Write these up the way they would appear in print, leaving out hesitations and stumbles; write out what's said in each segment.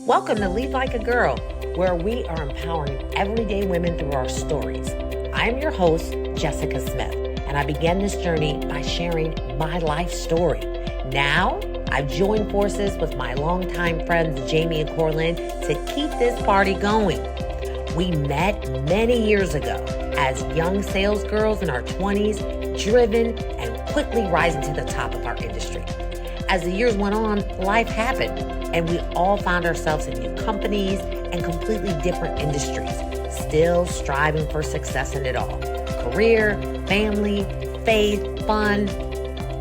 Welcome to Lead Like a Girl, where we are empowering everyday women through our stories. I'm your host, Jessica Smith, and I began this journey by sharing my life story. Now, I've joined forces with my longtime friends, Jamie and Corlin, to keep this party going. We met many years ago as young sales girls in our 20s, driven and quickly rising to the top of our industry. As the years went on, life happened, and we all found ourselves in new companies and completely different industries, still striving for success in it all. Career, family, faith, fun.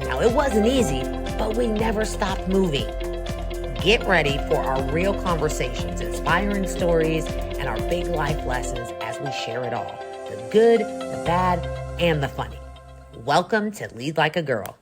Now, it wasn't easy, but we never stopped moving. Get ready for our real conversations, inspiring stories, and our big life lessons as we share it all. The good, the bad, and the funny. Welcome to Lead Like a Girl.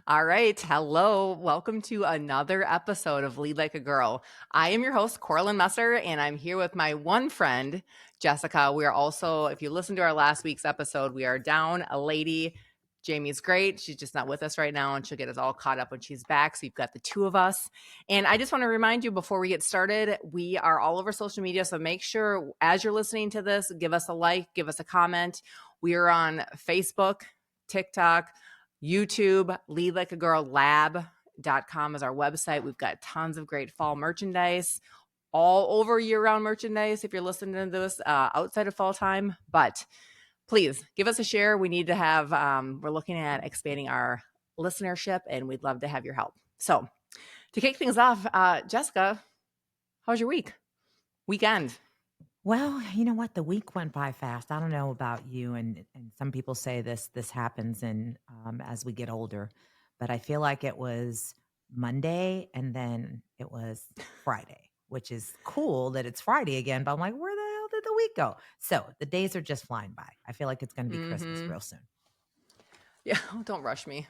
All right. Hello. Welcome to another episode of Lead Like a Girl. I am your host, Corlin Messer, and I'm here with my one friend, Jessica. We are also, if you listen to our last week's episode, we are down a lady. Jamie's great. She's just not with us right now, and she'll get us all caught up when she's back. So you've got the two of us. And I just want to remind you before we get started, we are all over social media. So make sure as you're listening to this, give us a like, give us a comment. We are on Facebook, TikTok, YouTube, leadlikeagirllab.com is our website. We've got tons of great fall merchandise, all over year-round merchandise if you're listening to this outside of fall time. But please give us a share. We need to have, we're looking at expanding our listenership, and we'd love to have your help. So to kick things off, Jessica, how was your weekend? Well, you know what? The week went by fast. I don't know about you, and some people say this happens as we get older, but I feel like it was Monday and then it was Friday, which is cool that it's Friday again. But I'm like, where the hell did the week go? So the days are just flying by. I feel like it's going to be Christmas real soon. Yeah, don't rush me.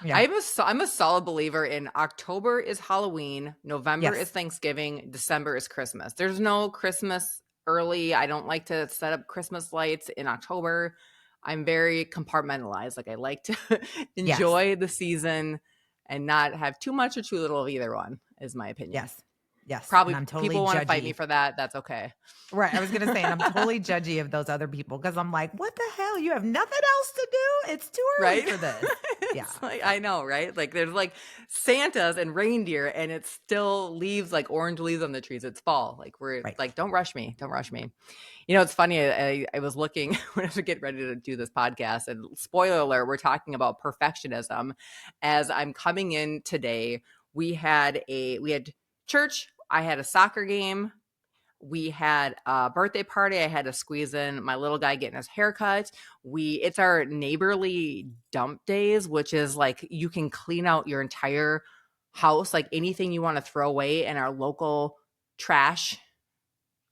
Yeah. I'm a solid believer in October is Halloween, November Yes. is Thanksgiving, December is Christmas. There's no Christmas early. I don't like to set up Christmas lights in October. I'm very compartmentalized. Like I like to enjoy the season and not have too much or too little of either one, is my opinion. Yes. Probably I'm totally people want to fight judgy. me for that. That's okay. Right. I was going to say, and I'm totally judgy of those other people because I'm like, what the hell? You have nothing else to do? It's too early for this. Yeah. Like, I know, right? Like there's like Santas and reindeer, and it still leaves like orange leaves on the trees. It's fall. Like we're like, don't rush me. Don't rush me. You know, it's funny. I was looking when I was getting ready to do this podcast, and spoiler alert, we're talking about perfectionism. As I'm coming in today, we had church. I had a soccer game. We had a birthday party. I had to squeeze in my little guy getting his haircut. It's our neighborly dump days, which is like you can clean out your entire house, like anything you want to throw away in our local trash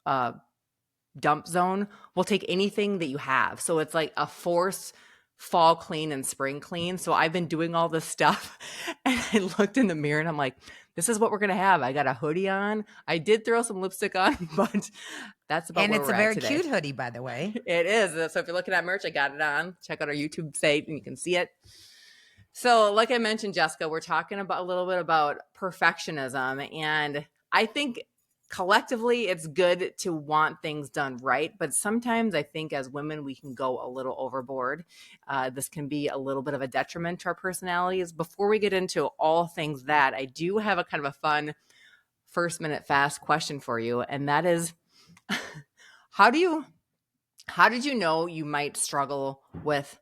dump zone. We'll take anything that you have. So it's like a forced fall clean and spring clean. So I've been doing all this stuff, and I looked in the mirror and I'm like, this is what we're going to have. I got a hoodie on. I did throw some lipstick on, but that's about where we're at today. And it's a very cute hoodie, by the way. It is. So if you're looking at merch, I got it on. Check out our YouTube site and you can see it. So like I mentioned, Jessica, we're talking about a little bit about perfectionism. And I think collectively it's good to want things done right. But sometimes I think as women, we can go a little overboard. This can be a little bit of a detriment to our personalities. Before we get into all things that, I do have a kind of a fun first minute fast question for you. And that is, how did you know you might struggle with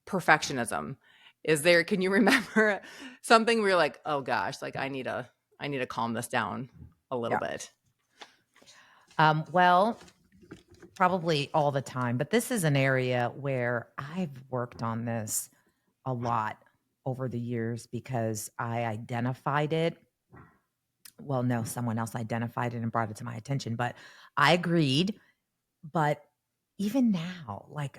perfectionism? Can you remember something where you're like, oh gosh, like I need to calm this down a little bit? Well, probably all the time, but this is an area where I've worked on this a lot over the years because I identified it. Well, no, someone else identified it and brought it to my attention, but I agreed. But even now, like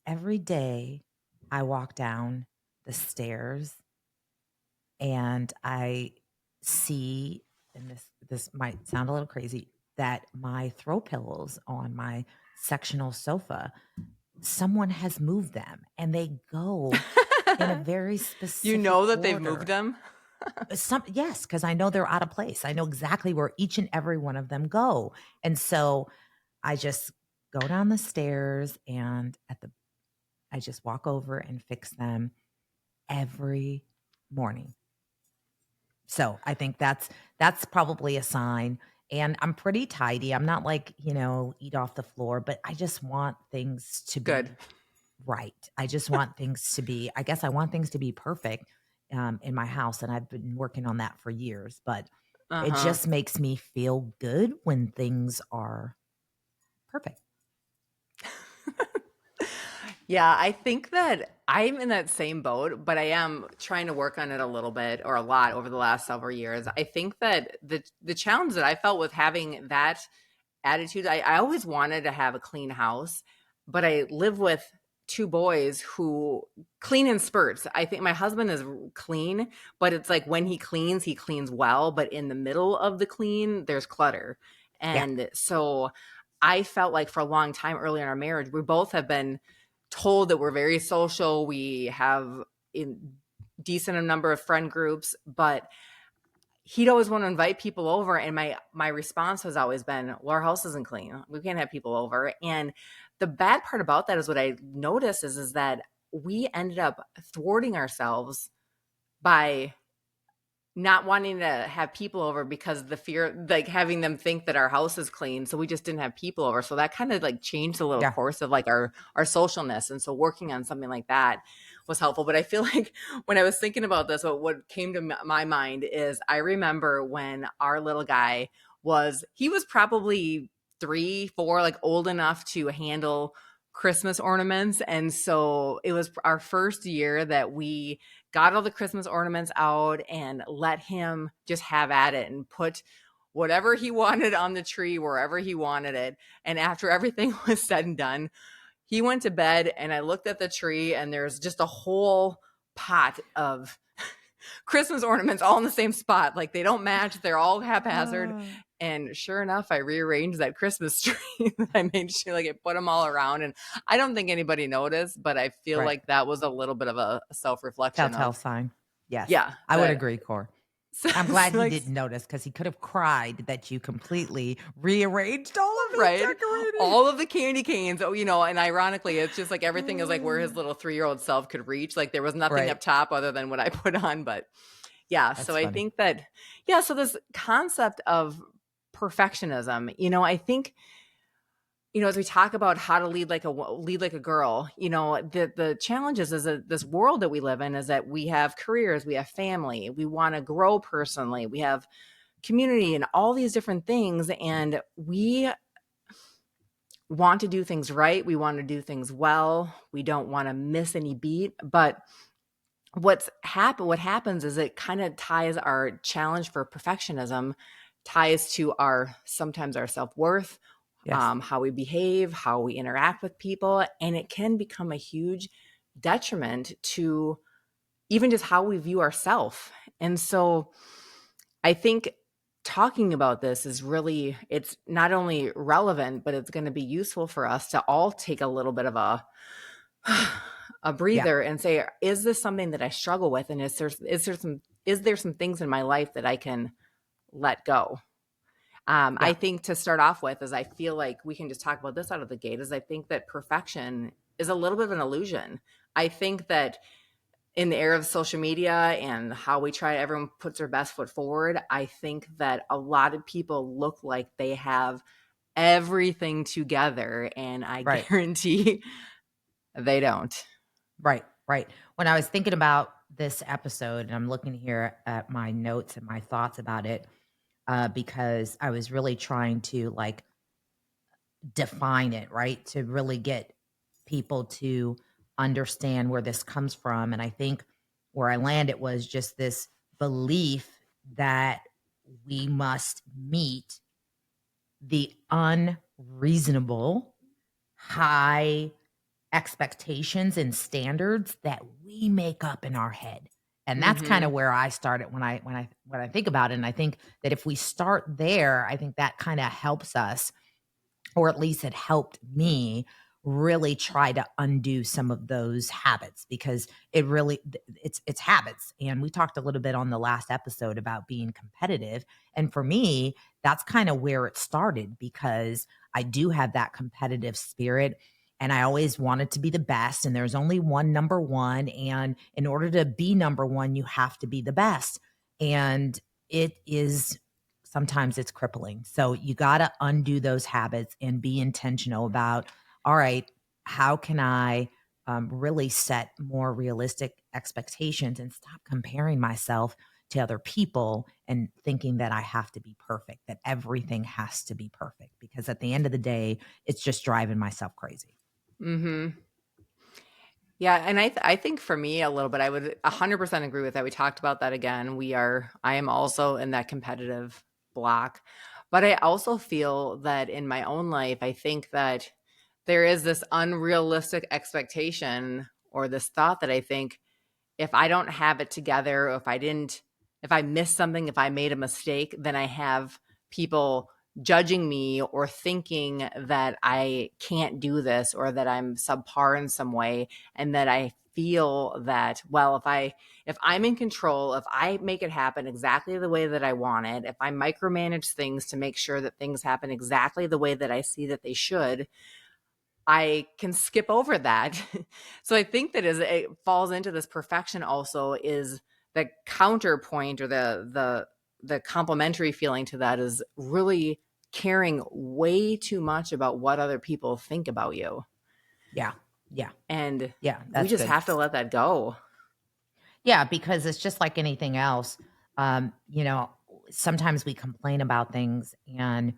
every day I walk down the stairs and I see, and this might sound a little crazy, that my throw pillows on my sectional sofa, someone has moved them and they go in a very specific You know that order. they've moved them? Yes, because I know they're out of place. I know exactly where each and every one of them go. And so I just go down the stairs and I just walk over and fix them every morning. So I think that's probably a sign. And I'm pretty tidy. I'm not like, eat off the floor, but I just want things to Good. be right. I just want things to be, I guess I want things to be perfect in my house. And I've been working on that for years, but it Uh-huh. just makes me feel good when things are perfect. Yeah, I think that I'm in that same boat, but I am trying to work on it a little bit or a lot over the last several years. I think that the challenge that I felt with having that attitude, I always wanted to have a clean house, but I live with two boys who clean in spurts. I think my husband is clean, but it's like when he cleans well, but in the middle of the clean, there's clutter. Yeah. And so I felt like for a long time early in our marriage, we both have been told that we're very social. We have a decent a number of friend groups, but he'd always want to invite people over, and my response has always been, well, our house isn't clean, we can't have people over. And the bad part about that is what I noticed is that we ended up thwarting ourselves by not wanting to have people over because the fear, like having them think that our house is clean. So we just didn't have people over. So that kind of like changed the little Yeah. course of like our socialness. And so working on something like that was helpful. But I feel like when I was thinking about this, what came to my mind is I remember when our little guy he was probably 3, 4, like old enough to handle Christmas ornaments. And so it was our first year that we got all the Christmas ornaments out and let him just have at it and put whatever he wanted on the tree wherever he wanted it. And after everything was said and done, he went to bed and I looked at the tree and there's just a whole pot of Christmas ornaments all in the same spot. Like they don't match, they're all haphazard. And sure enough, I rearranged that Christmas tree. I made sure like I put them all around. And I don't think anybody noticed, but I feel Right. like that was a little bit of a self-reflection Telltale of, sign. Yes. yeah, I would that agree, Core. so, I'm glad he like, didn't notice because he could have cried that you completely rearranged all of his right, decorating. all of the candy canes. Oh, and ironically, it's just like everything is like where his little 3-year-old self could reach. Like there was nothing Right. up top other than what I put on. But yeah, so That's I funny. think that, yeah, so this concept of perfectionism, I think, as we talk about how to lead like a girl, the challenge is that this world that we live in is that we have careers, we have family, we want to grow personally, we have community and all these different things, and we want to do things right, we want to do things well, we don't want to miss any beat. But what happens is it kind of ties our challenge for perfectionism ties to sometimes our self-worth, Yes. how we behave, how we interact with people, and it can become a huge detriment to even just how we view ourselves. And so I think talking about this is really, it's not only relevant, but it's going to be useful for us to all take a little bit of a Yeah. breather and say, is this something that I struggle with? And is there some things in my life that I can let go? I Yeah. think to start off with, is I feel like we can just talk about this out of the gate, is I think that perfection is a little bit of an illusion. I think that in the era of social media and how everyone puts their best foot forward, I think that a lot of people look like they have everything together, and I Right. guarantee they don't. Right. Right. When I was thinking about this episode, and I'm looking here at my notes and my thoughts about it, because I was really trying to like define it, right? To really get people to understand where this comes from. And I think where I landed was just this belief that we must meet the unreasonable high expectations and standards that we make up in our head. And that's kind of Mm-hmm. where I started when I think about it. And I think that if we start there, I think that kind of helps us, or at least it helped me really try to undo some of those habits, because it's habits. And we talked a little bit on the last episode about being competitive. And for me, that's kind of where it started, because I do have that competitive spirit and I always wanted to be the best. And there's only one number one. And in order to be number one, you have to be the best. And it is sometimes it's crippling. So you got to undo those habits and be intentional about, all right, how can I really set more realistic expectations and stop comparing myself to other people and thinking that I have to be perfect, that everything has to be perfect, because at the end of the day, it's just driving myself crazy. Mm-hmm. Yeah, and I think for me a little bit, I would 100% agree with that. We talked about that again. I am also in that competitive block. But I also feel that in my own life, I think that there is this unrealistic expectation or this thought that I think if I don't have it together, or if I missed something, if I made a mistake, then I have people judging me or thinking that I can't do this or that I'm subpar in some way. And that I feel that, well, if I'm in control, if I make it happen exactly the way that I want it, if I micromanage things to make sure that things happen exactly the way that I see that they should, I can skip over that. So I think that as it falls into this perfection also is the counterpoint, or the complementary feeling to that is really caring way too much about what other people think about you. Yeah. Yeah. And Yeah. we That's just good. have to let that go. Yeah, because it's just like anything else. You know, sometimes we complain about things. And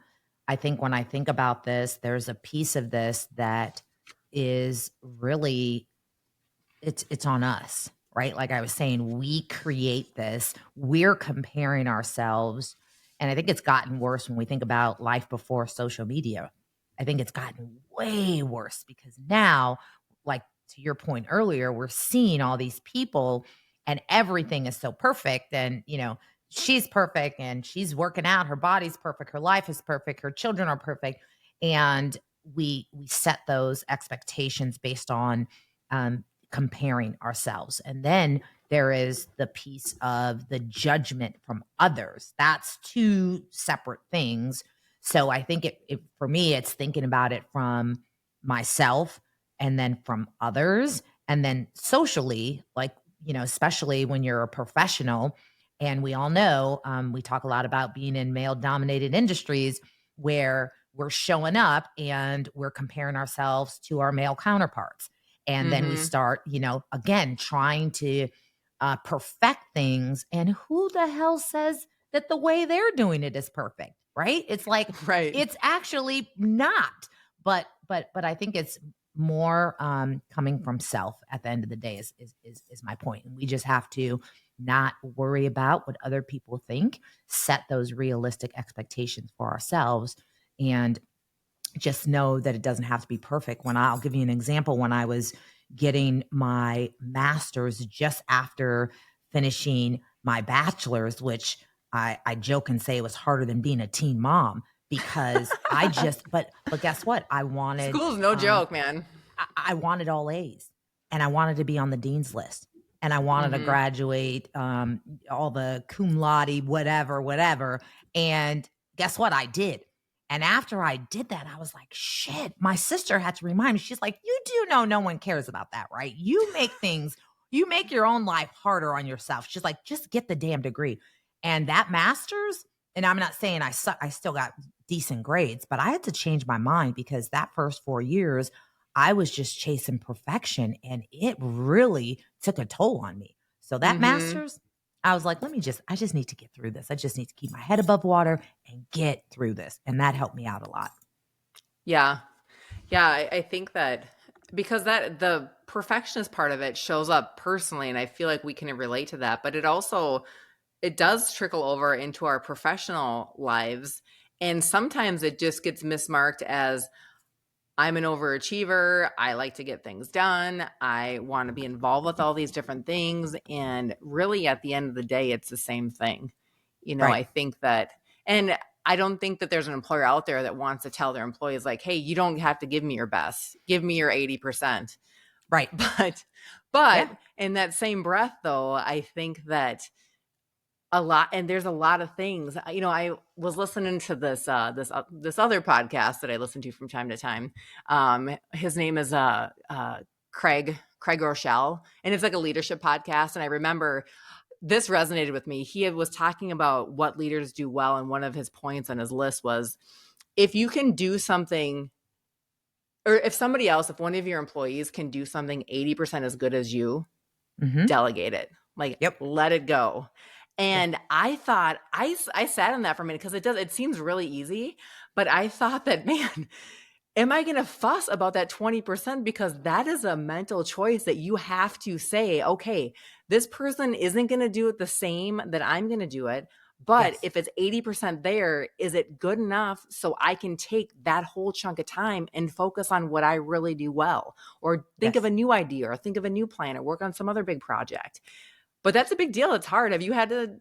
I think when I think about this, there's a piece of this that is really it's on us, right? Like I was saying, we create this. We're comparing ourselves, and I think it's gotten worse when we think about life before social media. I think it's gotten way worse because now, like to your point earlier, we're seeing all these people and everything is so perfect, and she's perfect and she's working out, her body's perfect, her life is perfect, her children are perfect, and we set those expectations based on um, comparing ourselves. And then there is the piece of the judgment from others. That's two separate things. So I think it for me, it's thinking about it from myself and then from others. And then socially, like, especially when you're a professional. And we all know, we talk a lot about being in male dominated industries where we're showing up and we're comparing ourselves to our male counterparts. And then we Mm-hmm. start, again, trying to perfect things. And who the hell says that the way they're doing it is perfect, right? It's like, Right. it's actually not. But I think it's more coming from self at the end of the day is my point. And we just have to not worry about what other people think, set those realistic expectations for ourselves, and just know that it doesn't have to be perfect. I'll give you an example. When I was getting my master's, just after finishing my bachelor's, which I joke and say it was harder than being a teen mom, because but guess what? School's no joke, man. I wanted all A's, and I wanted to be on the dean's list, and I wanted to Mm-hmm. graduate all the cum laude, whatever. And guess what? I did. And after I did that, I was like, shit, my sister had to remind me. She's like, you do know no one cares about that, right? You make your own life harder on yourself. She's like, just get the damn degree. And that master's, and I'm not saying I still got decent grades, but I had to change my mind, because that first 4 years, I was just chasing perfection and it really took a toll on me. So that Mm-hmm. master's, I was like, I just need to get through this. I just need to keep my head above water and get through this. And that helped me out a lot. Yeah. Yeah, I think that because that the perfectionist part of it shows up personally, and I feel like we can relate to that, but it does trickle over into our professional lives. And sometimes it just gets mismarked as I'm an overachiever. I like to get things done. I want to be involved with all these different things. And really, at the end of the day, it's the same thing. Right. I think that, and I don't think that there's an employer out there that wants to tell their employees like, hey, you don't have to give me your best. Give me your 80%. Right. But in that same breath, though, I think that a lot, and there's a lot of things, I was listening to this other podcast that I listen to from time to time. His name is Craig Rochelle, and it's like a leadership podcast. And I remember this resonated with me. He was talking about what leaders do well, and one of his points on his list was, if you can do something, or if one of your employees can do something 80% as good as you, delegate it. Let it go. And I thought, I sat on that for a minute, because it seems really easy, but I thought that, man, am I going to fuss about that 20%? Because that is a mental choice that you have to say, okay, this person isn't going to do it the same that I'm going to do it. But if it's 80% there, is it good enough so I can take that whole chunk of time and focus on what I really do well, or think of a new idea, or think of a new plan, or work on some other big project? But that's a big deal. It's hard. Have you had to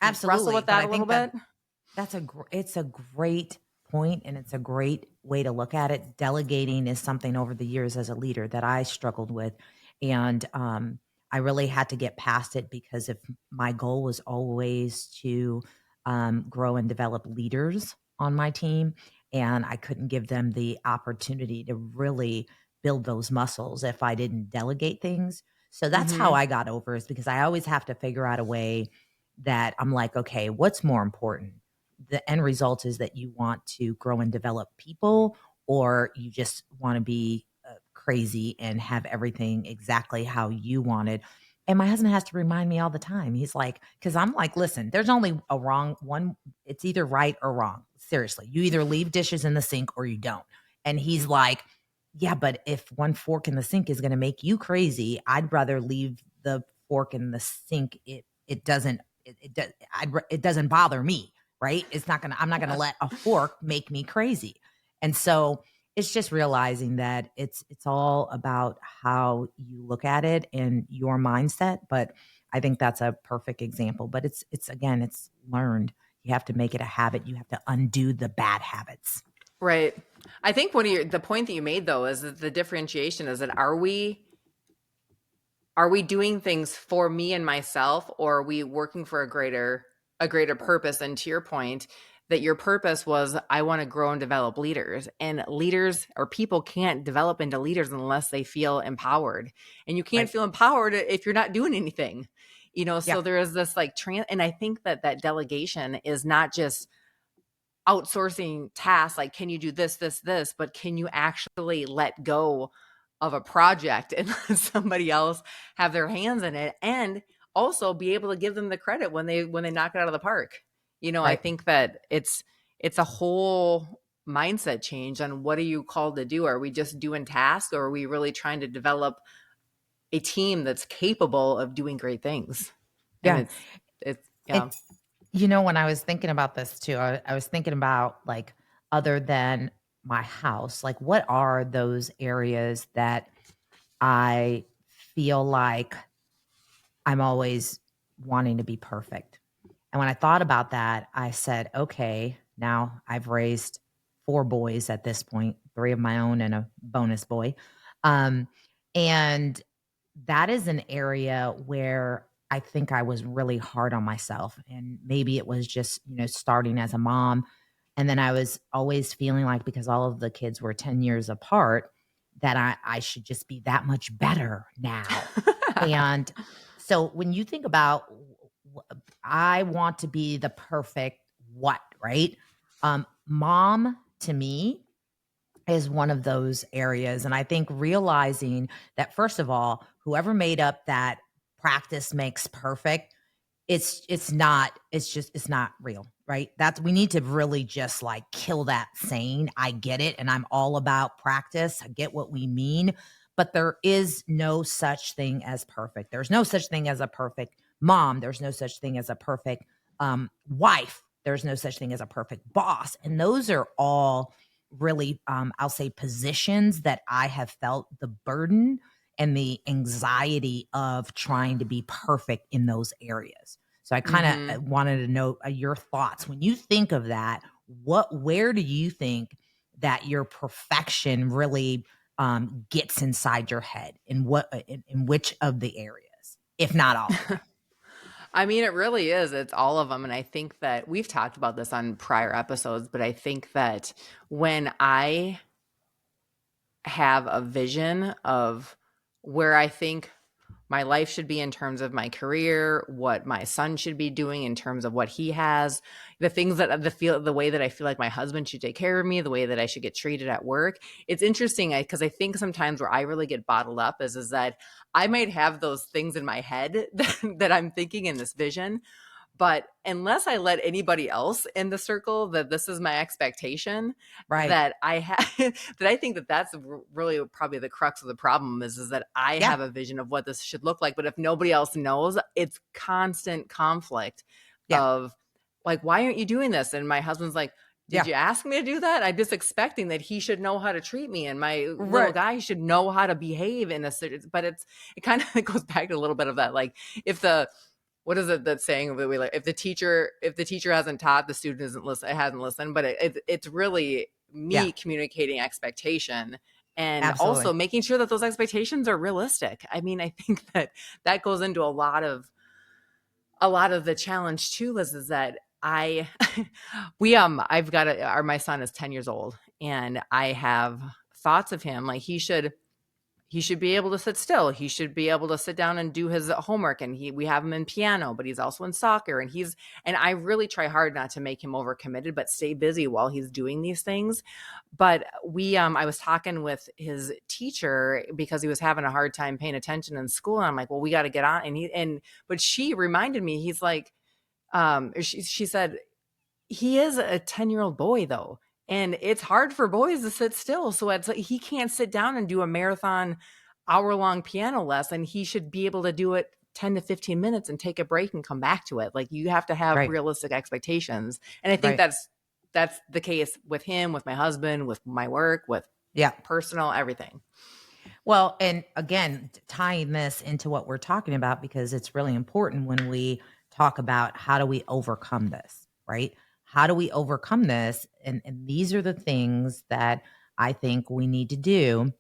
wrestle with that a little bit? It's a great point, and it's a great way to look at it. Delegating is something over the years as a leader that I struggled with. And I really had to get past it, because if my goal was always to grow and develop leaders on my team, and I couldn't give them the opportunity to really build those muscles if I didn't delegate things. So that's how I got over, is because I always have to figure out a way that I'm like, okay, what's more important? The end result is that you want to grow and develop people, or you just want to be crazy and have everything exactly how you wanted. And my husband has to remind me all the time. He's like, because I'm like, listen, there's only a wrong one. It's either right or wrong. Seriously, you either leave dishes in the sink or you don't. And he's like, yeah, but if one fork in the sink is going to make you crazy, I'd rather leave the fork in the sink. It doesn't bother me, right? I'm not gonna let a fork make me crazy. And so it's just realizing that it's all about how you look at it and your mindset. But I think that's a perfect example. But it's learned. You have to make it a habit. You have to undo the bad habits. Right. I think the point that you made, though, is that the differentiation is that are we doing things for me and myself, or are we working for a greater purpose? And to your point, that your purpose was, I want to grow and develop leaders, and leaders or people can't develop into leaders unless they feel empowered, and you can't feel empowered if you're not doing anything, so there is this and I think that delegation is not just outsourcing tasks, like, can you do this, but can you actually let go of a project and let somebody else have their hands in it, and also be able to give them the credit when they knock it out of the park? I think that it's a whole mindset change on what are you called to do. Are we just doing tasks, or are we really trying to develop a team that's capable of doing great things? Yeah. And when I was thinking about this too, I was thinking about, like, other than my house, like, what are those areas that I feel like I'm always wanting to be perfect? And when I thought about that, I said, okay, now I've raised 4 boys at this point, 3 of my own and a bonus boy. And that is an area where I think I was really hard on myself. And maybe it was just, starting as a mom. And then I was always feeling like, because all of the kids were 10 years apart, that I should just be that much better now. And so when you think about, I want to be the perfect what, right? Mom, to me, is one of those areas. And I think realizing that, first of all, whoever made up that practice makes perfect, it's not real, right? We need to really just, like, kill that saying. I get it, and I'm all about practice. I get what we mean, but there is no such thing as perfect. There's no such thing as a perfect mom. There's no such thing as a perfect wife. There's no such thing as a perfect boss. And those are all really, I'll say, positions that I have felt the burden and the anxiety of trying to be perfect in those areas. So I kind of wanted to know your thoughts when you think of that. Where do you think that your perfection really gets inside your head? In which of the areas, if not all of them? I mean, it really is. It's all of them. And I think that we've talked about this on prior episodes, but I think that when I have a vision of where I think my life should be in terms of my career, what my son should be doing in terms of what he has, the things that the way that I feel like my husband should take care of me, the way that I should get treated at work. It's interesting because I think sometimes where I really get bottled up is that I might have those things in my head that I'm thinking in this vision. But unless I let anybody else in the circle that this is my expectation, Right. that I have, that I think that that's really probably the crux of the problem is that I have a vision of what this should look like. But if nobody else knows, it's constant conflict of like, why aren't you doing this? And my husband's like, did you ask me to do that? I'm just expecting that he should know how to treat me, and my little guy should know how to behave in a certain. But it kind of goes back to a little bit of that, like if the what is it that saying that we like? If the teacher hasn't taught, the student hasn't listened. But it's really me communicating expectation and also making sure that those expectations are realistic. I mean, I think that goes into a lot of the challenge too, Liz, is that my son is 10 years old, and I have thoughts of him like he should be able to sit still. He should be able to sit down and do his homework. And we have him in piano, but he's also in soccer. And I really try hard not to make him overcommitted, but stay busy while he's doing these things. But I was talking with his teacher because he was having a hard time paying attention in school. And I'm like, well, we got to get on. But she reminded me, he's like, she said, he is a 10-year-old boy though. And it's hard for boys to sit still. So it's like he can't sit down and do a marathon hour-long piano lesson. He should be able to do it 10 to 15 minutes and take a break and come back to it. Like you have to have realistic expectations. And I think that's the case with him, with my husband, with my work, with personal, everything. Well, and again, tying this into what we're talking about, because it's really important when we talk about how do we overcome this, right? How do we overcome this? And these are the things that I think we need to do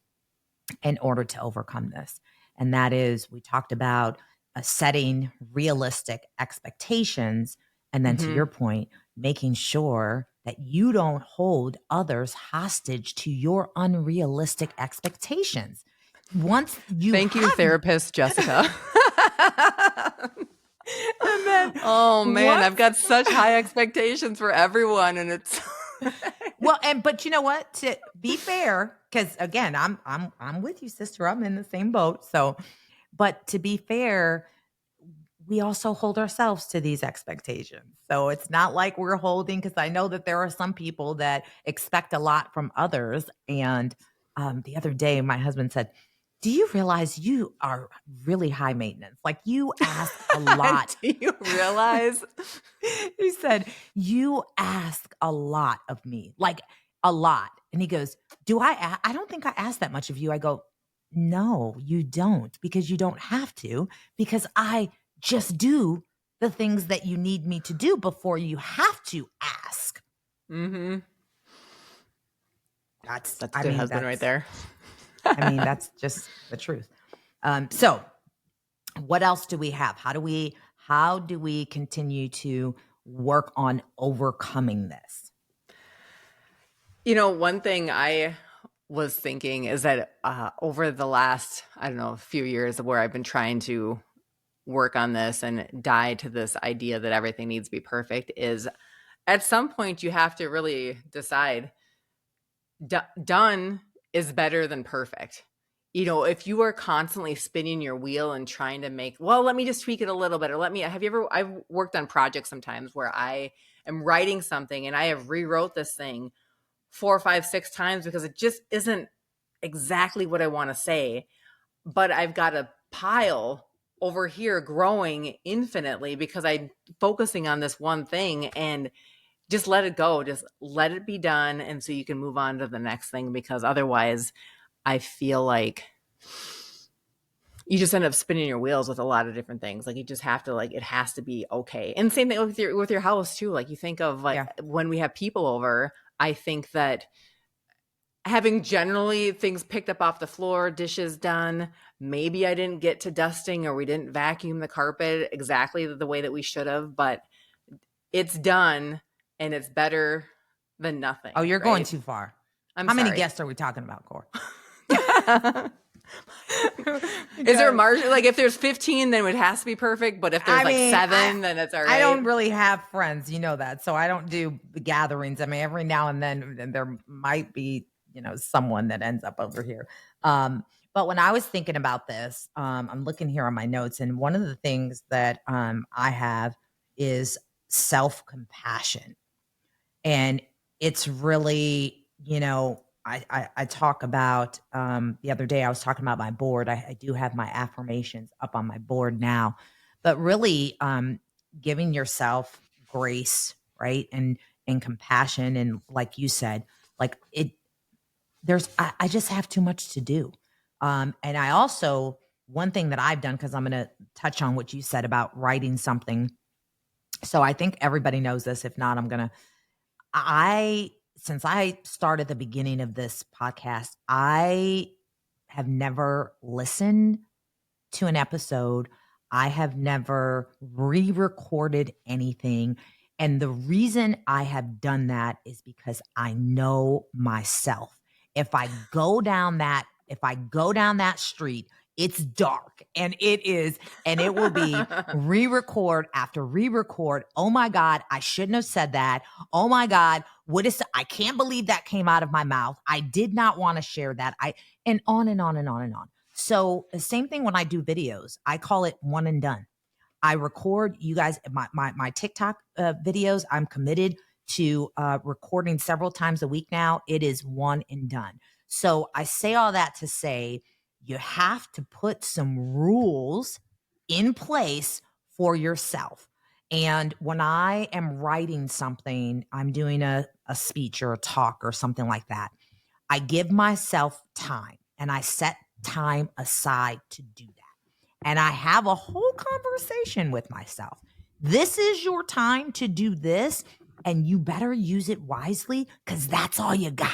in order to overcome this. And that is, we talked about setting realistic expectations. And then to your point, making sure that you don't hold others hostage to your unrealistic expectations. Once you Thank you, therapist Jessica. And then, oh man, I've got such high expectations for everyone, and it's well, but you know what? To be fair, because again, I'm with you, sister. I'm in the same boat. So, but to be fair, we also hold ourselves to these expectations. So it's not like we're holding, because I know that there are some people that expect a lot from others. And the other day, my husband said, do you realize you are really high maintenance? Like you ask a lot. Do you realize? He said, you ask a lot of me, like a lot. And he goes, I don't think I ask that much of you. I go, no, you don't, because you don't have to, because I just do the things that you need me to do before you have to ask. Mm-hmm. That's a good husband right there. I mean, that's just the truth. So what else do we have? How do we continue to work on overcoming this? You know, one thing I was thinking is that over the last, I don't know, few years where I've been trying to work on this and die to this idea that everything needs to be perfect is at some point you have to really decide done is better than perfect. You know, if you are constantly spinning your wheel and trying to make, well, let me just tweak it a little bit, or I've worked on projects sometimes where I am writing something and I have rewrote this thing 4, 5, 6 times because it just isn't exactly what I want to say. But I've got a pile over here growing infinitely because I'm focusing on this one thing, and just let it go. Just let it be done. And so you can move on to the next thing, because otherwise I feel like you just end up spinning your wheels with a lot of different things. Like you just have to, like, it has to be okay. And same thing with your house too. Like you think of like when we have people over, I think that having generally things picked up off the floor, dishes done, maybe I didn't get to dusting or we didn't vacuum the carpet exactly the way that we should have, but it's done and it's better than nothing. Oh, you're going too far. I'm How sorry. many guests are we talking about, Cor? Is there a margin? Like if there's 15, then it has to be perfect. But if there's 7, then it's all right. I don't really have friends, you know that. So I don't do gatherings. I mean, every now and then there might be, someone that ends up over here. But when I was thinking about this, I'm looking here on my notes, and one of the things that I have is self-compassion. And it's really, I talk about the other day I was talking about my board. I do have my affirmations up on my board now, but really giving yourself grace, right? And compassion. And like you said, like I just have too much to do. And I also, one thing that I've done, because I'm going to touch on what you said about writing something. So I think everybody knows this. If not, since I started the beginning of this podcast, I have never listened to an episode. I have never re-recorded anything. And the reason I have done that is because I know myself. If I go down that street, it's dark and it will be re-record after re-record. Oh my God, I shouldn't have said that. Oh my God, I can't believe that came out of my mouth. I did not want to share that. And on and on and on and on. So the same thing when I do videos, I call it one and done. I record you guys, my TikTok videos. I'm committed to recording several times a week now. It is one and done. So I say all that to say, you have to put some rules in place for yourself. And when I am writing something, I'm doing a speech or a talk or something like that, I give myself time and I set time aside to do that. And I have a whole conversation with myself. This is your time to do this, and you better use it wisely because that's all you got.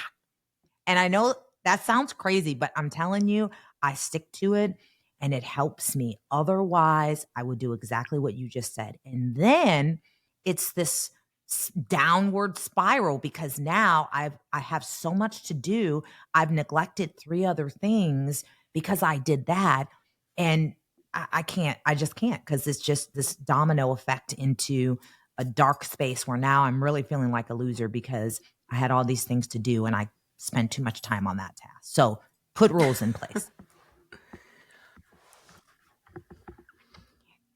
And I know that sounds crazy, but I'm telling you, I stick to it and it helps me. Otherwise, I would do exactly what you just said. And then it's this downward spiral because now I have so much to do. I've neglected 3 other things because I did that. And I just can't, because it's just this domino effect into a dark space where now I'm really feeling like a loser because I had all these things to do and I spent too much time on that task. So put rules in place.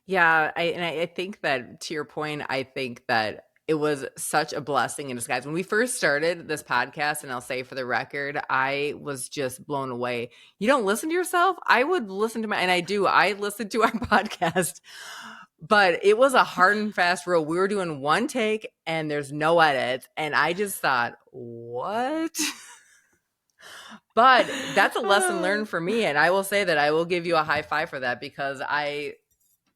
Yeah. I think that, to your point, I think that it was such a blessing in disguise. When we first started this podcast, and I'll say for the record, I was just blown away. You don't listen to yourself? I would listen to I listen to our podcast, but it was a hard and fast rule. We were doing one take and there's no edits. And I just thought, what? But that's a lesson learned for me. And I will say that I will give you a high five for that, because I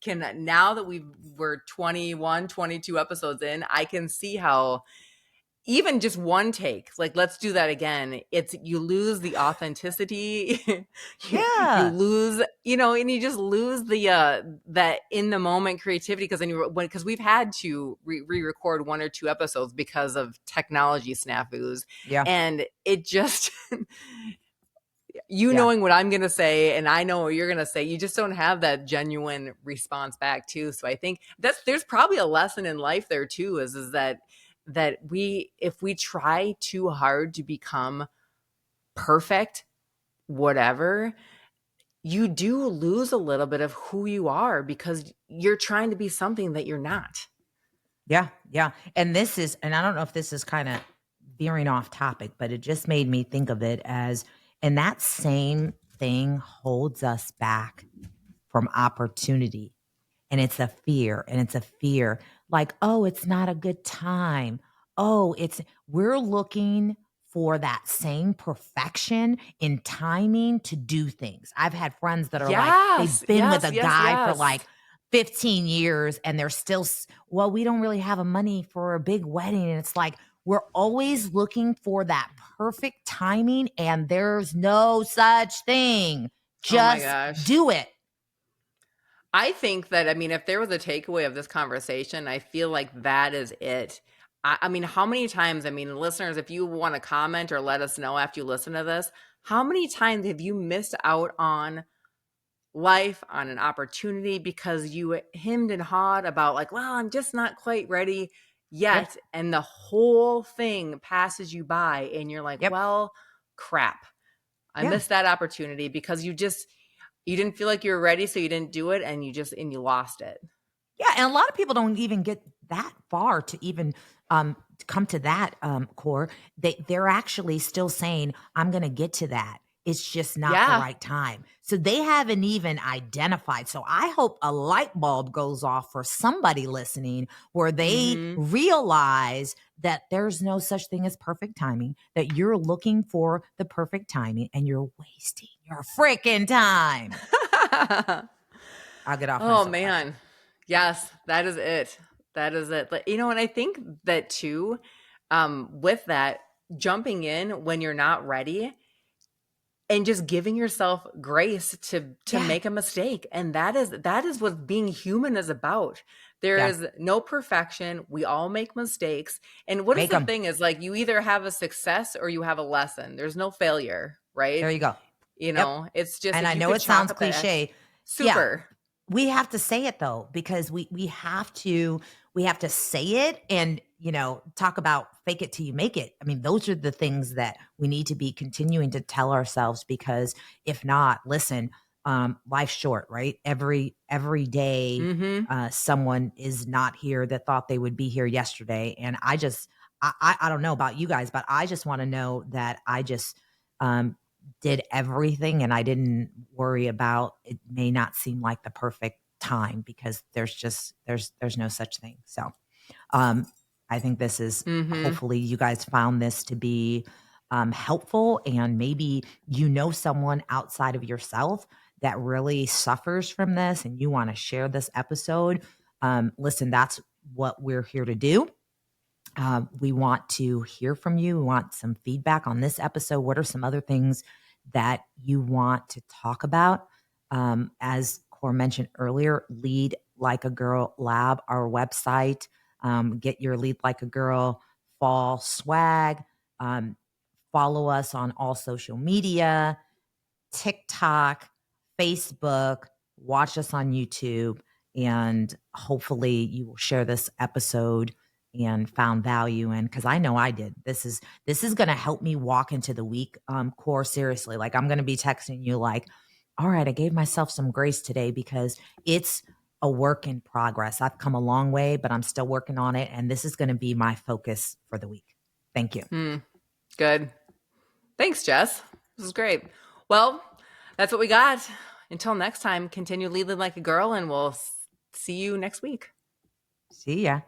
can, now that we're 21, 22 episodes in, I can see how even just one take, like, let's do that again. You lose the authenticity. You lose, and you just lose the that in the moment creativity. Because we've had to re-record 1 or 2 episodes because of technology snafus. Yeah. And it just, knowing what I'm going to say and I know what you're going to say, you just don't have that genuine response back too. So I think there's probably a lesson in life there too, is that if we try too hard to become perfect, whatever, you do lose a little bit of who you are because you're trying to be something that you're not. Yeah. Yeah. And I don't know if this is kind of veering off topic, but it just made me think of it as, and that same thing holds us back from opportunity. And it's a fear. Like, oh, it's not a good time. Oh, we're looking for that same perfection in timing to do things. I've had friends that are like, they've been with a guy for like 15 years and they're still, well, we don't really have a money for a big wedding. And it's like, we're always looking for that perfect timing, and there's no such thing. Just do it. I think that, I mean, if there was a takeaway of this conversation, I feel like that is it. I mean, how many times, I mean, listeners, if you want to comment or let us know after you listen to this, how many times have you missed out on life, on an opportunity because you hemmed and hawed about like, well, I'm just not quite ready yet. Yep. And the whole thing passes you by and you're like, well, crap. I missed that opportunity because you didn't feel like you were ready. So you didn't do it and you lost it. Yeah. And a lot of people don't even get that far to even come to that core. They're actually still saying, I'm going to get to that. It's just not the right time. So they haven't even identified. So I hope a light bulb goes off for somebody listening where they realize that there's no such thing as perfect timing, that you're looking for the perfect timing and you're wasting your freaking time. I'll get off. Oh, man. Yes, that is it. That is it. But, and I think that too, with that, jumping in when you're not ready and just giving yourself grace to make a mistake. And that is what being human is about. There is no perfection. We all make mistakes. And what is the thing is like, you either have a success or you have a lesson. There's no failure, right? There you go. It's just, and I know it sounds cliche. Super. Yeah. We have to say it though, because we have to say it and, talk about fake it till you make it. I mean, those are the things that we need to be continuing to tell ourselves, because if not, listen, life's short, right? Every day, someone is not here that thought they would be here yesterday. And I don't know about you guys, but I just want to know that I just, did everything and I didn't worry about, it may not seem like the perfect time, because there's no such thing. So I think this is hopefully you guys found this to be helpful, and maybe someone outside of yourself that really suffers from this and you want to share this episode. Listen, that's what we're here to do. We want to hear from you. We want some feedback on this episode. What are some other things that you want to talk about? As Cor mentioned earlier, Lead Like a Girl Lab, our website. Get your Lead Like a Girl fall swag. Follow us on all social media, TikTok, Facebook. Watch us on YouTube. And hopefully you will share this episode and found value in, because I know I did. This is going to help me walk into the week, Core, seriously. Like, I'm going to be texting you like, all right, I gave myself some grace today, because it's a work in progress. I've come a long way, but I'm still working on it. And this is going to be my focus for the week. Thank you. Good. Thanks, Jess. This is great. Well, that's what we got. Until next time, continue leading like a girl, and we'll see you next week. See ya.